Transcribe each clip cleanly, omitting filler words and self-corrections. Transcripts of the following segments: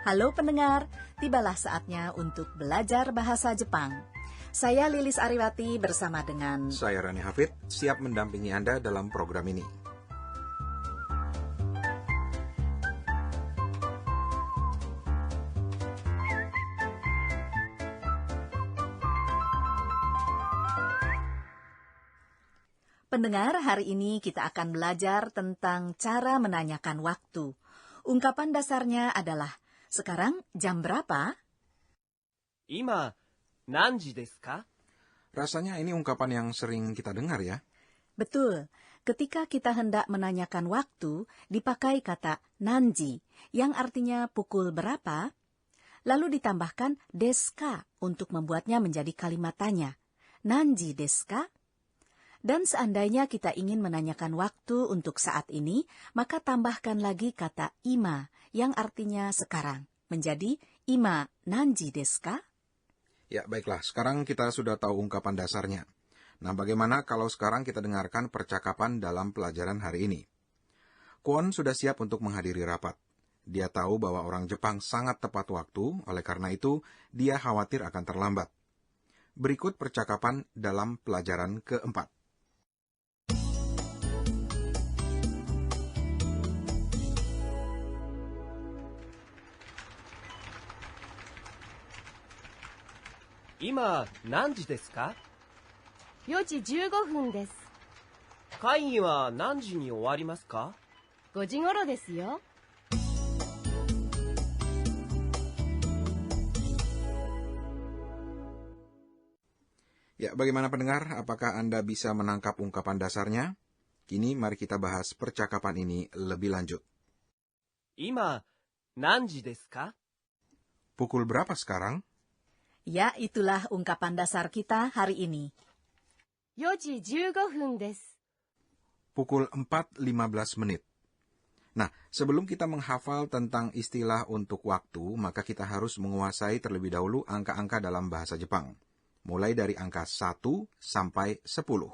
Halo pendengar, tibalah saatnya untuk belajar bahasa Jepang. Saya Lilis Ariwati bersama dengan Saya Rani Hafid, siap mendampingi Anda dalam program ini. pendengar. Hari ini kita akan belajar tentang cara menanyakan waktu. Ungkapan dasarnya adalah, sekarang jam berapa? 今、何時ですか? Rasanya ini ungkapan yang sering kita dengar ya. Betul, ketika kita hendak menanyakan waktu, dipakai kata nanji, yang artinya pukul berapa, lalu ditambahkan deska untuk membuatnya menjadi kalimat tanya. Nanji deska? Dan seandainya kita ingin menanyakan waktu untuk saat ini, maka tambahkan lagi kata ima, yang artinya sekarang, menjadi ima nanji desu ka? Ya, baiklah. Sekarang kita sudah tahu ungkapan dasarnya. Nah, bagaimana kalau sekarang kita dengarkan percakapan dalam pelajaran hari ini? Kwon sudah siap untuk menghadiri rapat. Dia tahu bahwa orang Jepang sangat tepat waktu, oleh karena itu dia khawatir akan terlambat. Berikut percakapan dalam pelajaran keempat. 今、何時ですか? 4時15分です。会議は何時に終わりますか? 5時頃ですよ。Ya, bagaimana pendengar? Apakah Anda bisa menangkap ungkapan dasarnya? Kini mari kita bahas percakapan ini lebih lanjut. 今、何時ですか? Pukul berapa sekarang? Ya, itulah ungkapan dasar kita hari ini. 4時15分です。 Pukul 4.15 menit. Nah, sebelum kita menghafal tentang istilah untuk waktu, maka kita harus menguasai terlebih dahulu angka-angka dalam bahasa Jepang. Mulai dari angka 1 sampai 10.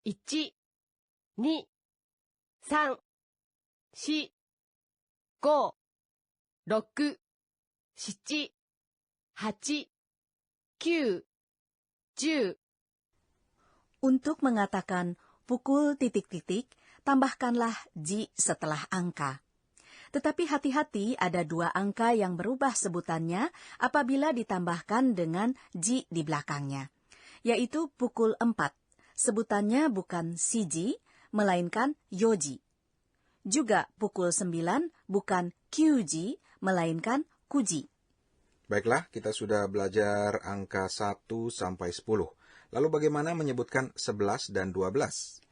1、2、3、4、5、6、7、8、9、10. Untuk mengatakan pukul titik-titik, tambahkanlah ji setelah angka. Tetapi hati-hati, ada 2 angka yang berubah sebutannya apabila ditambahkan dengan ji di belakangnya, yaitu pukul 4. Sebutannya bukan siji, melainkan yoji. Juga pukul 9 bukan kyuji, melainkan kuji. Baiklah, kita sudah belajar angka 1 sampai 10. Lalu bagaimana menyebutkan 11 dan 12?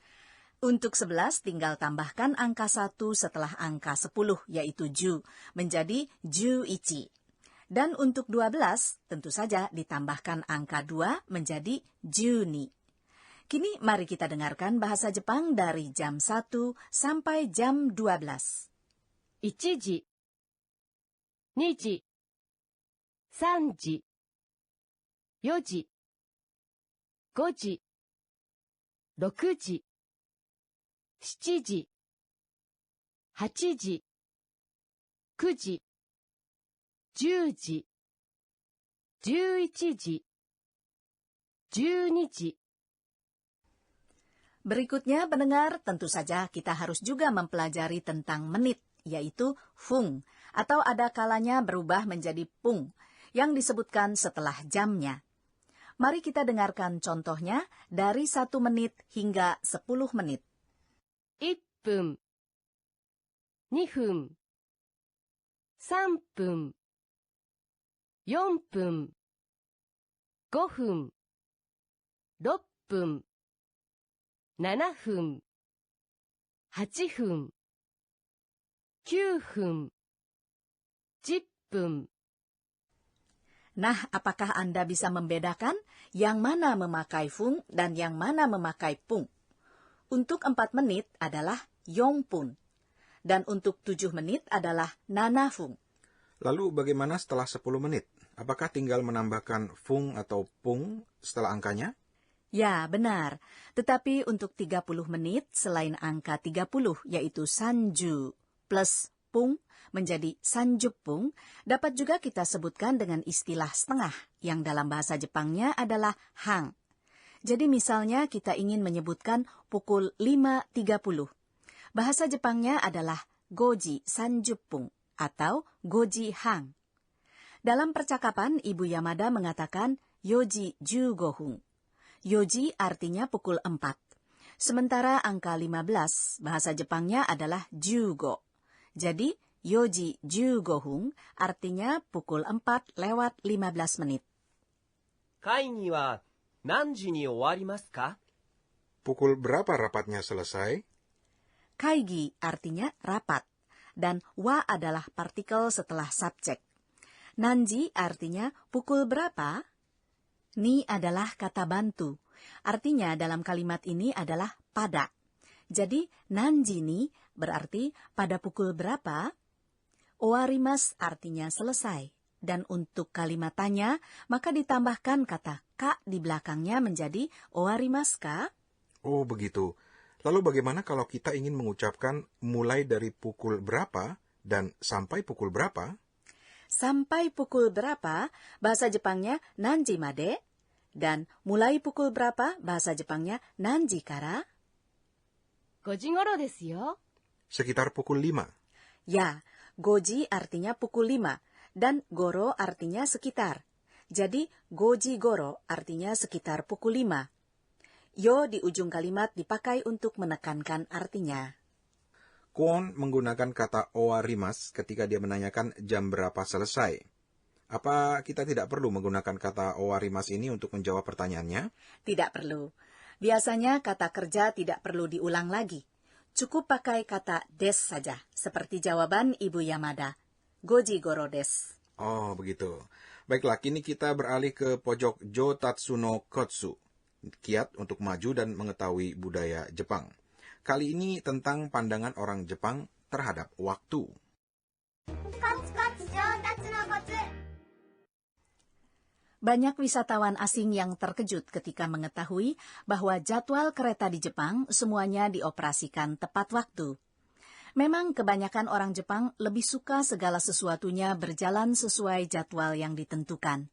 Untuk 11 tinggal tambahkan angka 1 setelah angka 10, yaitu ju, menjadi ju-ichi. Dan untuk 12, tentu saja ditambahkan angka 2 menjadi ju-ni. Kini mari kita dengarkan bahasa Jepang dari jam 1 sampai jam 12. 1時、2時、3時、4時、5時、6時、7時、8時、9時、10時、11時、12時. Berikutnya, pendengar, tentu saja kita harus juga mempelajari tentang menit, yaitu fung, atau ada kalanya berubah menjadi pung, yang disebutkan setelah jamnya. Mari kita dengarkan contohnya dari 1 menit hingga 10 menit. 1分、2分、3分、4分、5分、6分、7分、8分、9分、10分. Nah, apakah Anda bisa membedakan yang mana memakai fung dan yang mana memakai pung? Untuk 4 menit adalah yongpun, dan untuk 7 menit adalah nanafung. Lalu bagaimana setelah 10 menit? Apakah tinggal menambahkan fung atau pung setelah angkanya? Ya, benar. Tetapi untuk 30 menit, selain angka 30, yaitu sanju plus 30 menjadi sanjupung dapat juga kita sebutkan dengan istilah setengah yang dalam bahasa Jepangnya adalah hang. Jadi misalnya kita ingin menyebutkan pukul 5.30. Bahasa Jepangnya adalah goji sanjupung atau goji hang. Dalam percakapan, Ibu Yamada mengatakan yoji 15. Yoji artinya pukul 4. Sementara angka 15, bahasa Jepangnya adalah jugo. Jadi, yoji 15 artinya pukul 4:15 menit. 会議は何時に終わりますか？ Pukul berapa rapatnya selesai? Kaigi artinya rapat, dan wa adalah partikel setelah subjek. Nanji artinya pukul berapa? Ni adalah kata bantu. Artinya dalam kalimat ini adalah pada. Jadi nanji ni berarti pada pukul berapa? Owarimas artinya selesai. Dan untuk kalimat tanya, maka ditambahkan kata ka di belakangnya menjadi owarimasu ka? Oh, begitu. Lalu bagaimana kalau kita ingin mengucapkan mulai dari pukul berapa dan sampai pukul berapa? Sampai pukul berapa, bahasa Jepangnya nanji made, dan mulai pukul berapa, bahasa Jepangnya nanji kara? 5時頃ですよ。 Sekitar pukul 5. Ya, goji artinya pukul 5, dan goro artinya sekitar. Jadi, goji goro artinya sekitar pukul 5. Yo di ujung kalimat dipakai untuk menekankan artinya. Kwon menggunakan kata owarimas ketika dia menanyakan jam berapa selesai. Apa kita tidak perlu menggunakan kata owarimas ini untuk menjawab pertanyaannya? Tidak perlu. Biasanya kata kerja tidak perlu diulang lagi. Cukup pakai kata des saja, seperti jawaban Ibu Yamada. Goji goro des. Oh, begitu. Baiklah, kini kita beralih ke pojok Jotatsu no Kotsu. Kiat untuk maju dan mengetahui budaya Jepang. Kali ini tentang pandangan orang Jepang terhadap waktu. Banyak wisatawan asing yang terkejut ketika mengetahui bahwa jadwal kereta di Jepang semuanya dioperasikan tepat waktu. Memang kebanyakan orang Jepang lebih suka segala sesuatunya berjalan sesuai jadwal yang ditentukan.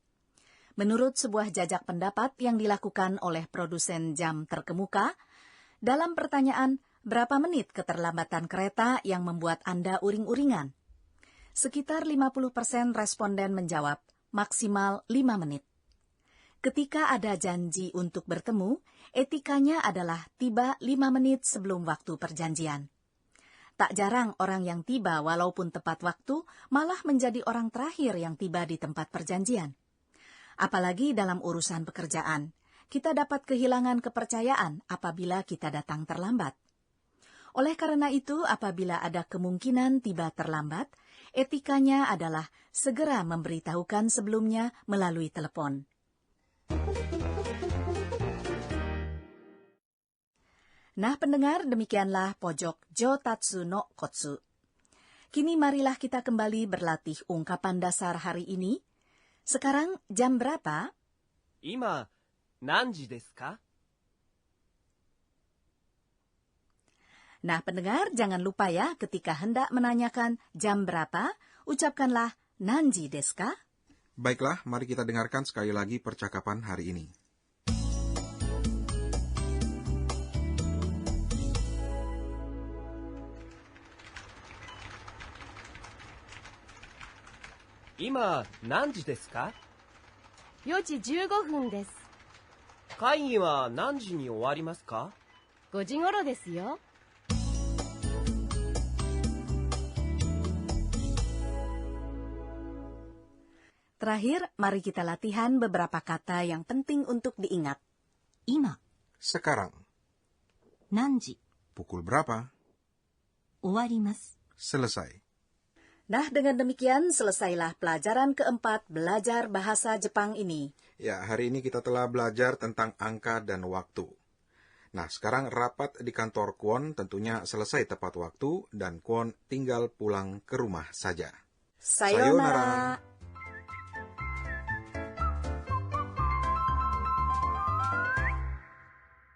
Menurut sebuah jajak pendapat yang dilakukan oleh produsen jam terkemuka, dalam pertanyaan berapa menit keterlambatan kereta yang membuat Anda uring-uringan? Sekitar 50% responden menjawab maksimal 5 menit. Ketika ada janji untuk bertemu, etikanya adalah tiba 5 menit sebelum waktu perjanjian. Tak jarang orang yang tiba walaupun tepat waktu malah menjadi orang terakhir yang tiba di tempat perjanjian. Apalagi dalam urusan pekerjaan, kita dapat kehilangan kepercayaan apabila kita datang terlambat. Oleh karena itu, apabila ada kemungkinan tiba terlambat, etikanya adalah segera memberitahukan sebelumnya melalui telepon. Nah, pendengar, demikianlah pojok Jotatsu no Kotsu. Kini marilah kita kembali berlatih ungkapan dasar hari ini. Sekarang jam berapa? 今、何時ですか？ Nah, pendengar, jangan lupa ya, ketika hendak menanyakan jam berapa, ucapkanlah nanji desu ka? Baiklah, mari kita dengarkan sekali lagi percakapan hari ini. 今、何時ですか？ 4時15分です。 会議は何時に終わりますか？ 5時頃ですよ。 Terakhir, mari kita latihan beberapa kata yang penting untuk diingat. Ima, Sekarang. 何時 Pukul berapa? 終わります。 Selesai. Nah, dengan demikian selesailah pelajaran keempat belajar bahasa Jepang ini. Ya, hari ini kita telah belajar tentang angka dan waktu. Nah, sekarang rapat di kantor Kwon tentunya selesai tepat waktu dan Kwon tinggal pulang ke rumah saja. Sayonara.